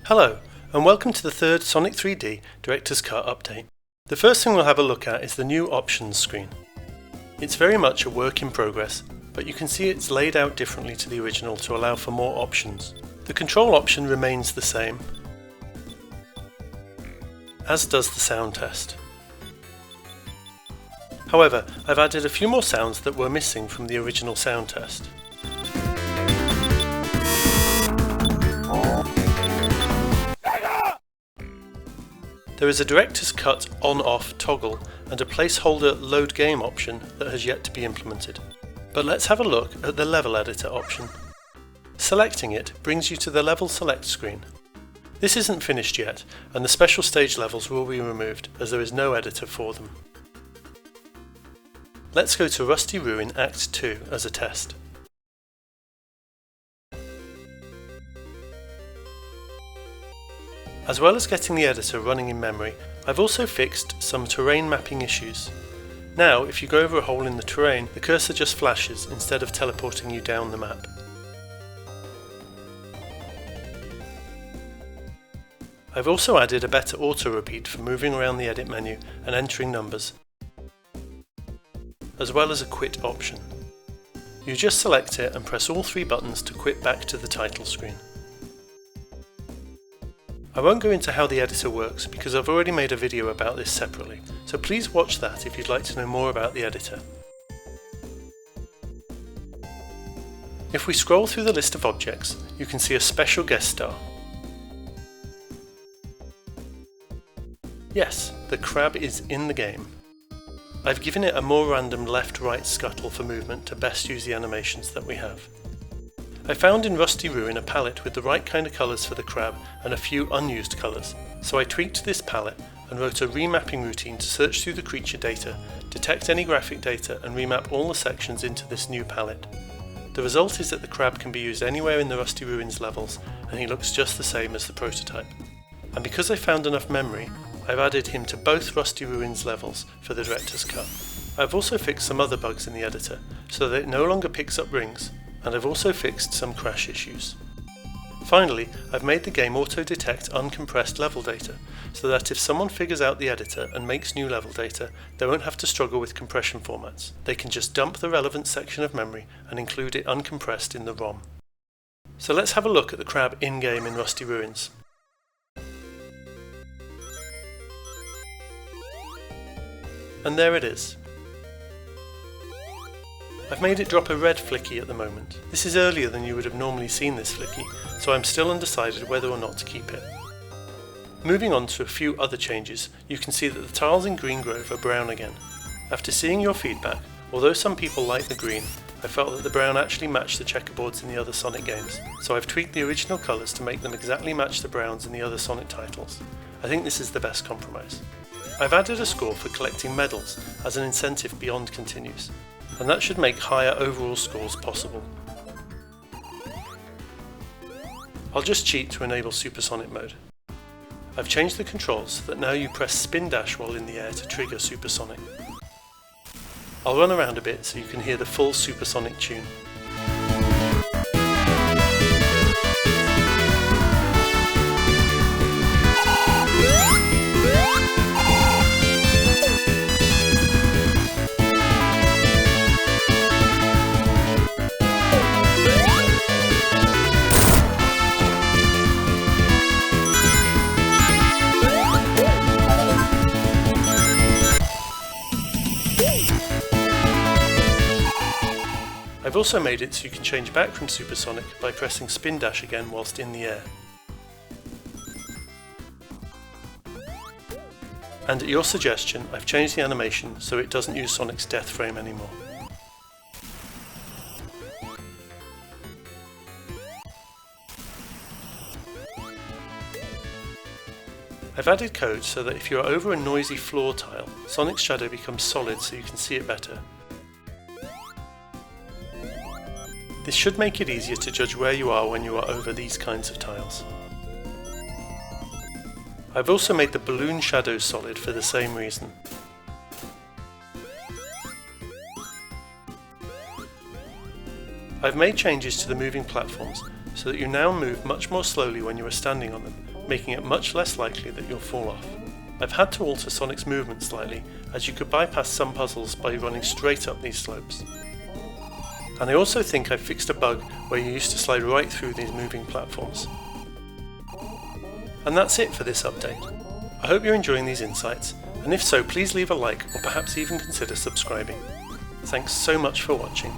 Hello, and welcome to the third Sonic 3D Director's Cut update. The first thing we'll have a look at is the new options screen. It's very much a work in progress, but you can see it's laid out differently to the original to allow for more options. The control option remains the same, as does the sound test. However, I've added a few more sounds that were missing from the original sound test. There is a Director's Cut on-off toggle and a placeholder load game option that has yet to be implemented. But let's have a look at the level editor option. Selecting it brings you to the level select screen. This isn't finished yet, and the special stage levels will be removed as there is no editor for them. Let's go to Rusty Ruin Act 2 as a test. As well as getting the editor running in memory, I've also fixed some terrain mapping issues. Now, if you go over a hole in the terrain, the cursor just flashes instead of teleporting you down the map. I've also added a better auto repeat for moving around the edit menu and entering numbers, as well as a quit option. You just select it and press all three buttons to quit back to the title screen. I won't go into how the editor works because I've already made a video about this separately, so please watch that if you'd like to know more about the editor. If we scroll through the list of objects, you can see a special guest star. Yes, the crab is in the game. I've given it a more random left-right scuttle for movement to best use the animations that we have. I found in Rusty Ruin a palette with the right kind of colours for the crab and a few unused colours, so I tweaked this palette and wrote a remapping routine to search through the creature data, detect any graphic data and remap all the sections into this new palette. The result is that the crab can be used anywhere in the Rusty Ruins levels and he looks just the same as the prototype. And because I found enough memory, I've added him to both Rusty Ruins levels for the Director's Cut. I've also fixed some other bugs in the editor so that it no longer picks up rings, and I've also fixed some crash issues. Finally, I've made the game auto-detect uncompressed level data, so that if someone figures out the editor and makes new level data, they won't have to struggle with compression formats. They can just dump the relevant section of memory and include it uncompressed in the ROM. So let's have a look at the crab in-game in Rusty Ruins. And there it is. I've made it drop a red flicky at the moment. This is earlier than you would have normally seen this flicky, so I'm still undecided whether or not to keep it. Moving on to a few other changes, you can see that the tiles in Green Grove are brown again. After seeing your feedback, although some people like the green, I felt that the brown actually matched the checkerboards in the other Sonic games, so I've tweaked the original colours to make them exactly match the browns in the other Sonic titles. I think this is the best compromise. I've added a score for collecting medals as an incentive beyond Continues, and that should make higher overall scores possible. I'll just cheat to enable Supersonic mode. I've changed the controls so that now you press spin dash while in the air to trigger Supersonic. I'll run around a bit so you can hear the full Supersonic tune. I've also made it so you can change back from Supersonic by pressing spin dash again whilst in the air. And at your suggestion, I've changed the animation so it doesn't use Sonic's death frame anymore. I've added code so that if you are over a noisy floor tile, Sonic's shadow becomes solid so you can see it better. This should make it easier to judge where you are when you are over these kinds of tiles. I've also made the balloon shadows solid for the same reason. I've made changes to the moving platforms so that you now move much more slowly when you are standing on them, making it much less likely that you'll fall off. I've had to alter Sonic's movement slightly, as you could bypass some puzzles by running straight up these slopes. And I also think I've fixed a bug where you used to slide right through these moving platforms. And that's it for this update. I hope you're enjoying these insights, and if so, please leave a like or perhaps even consider subscribing. Thanks so much for watching.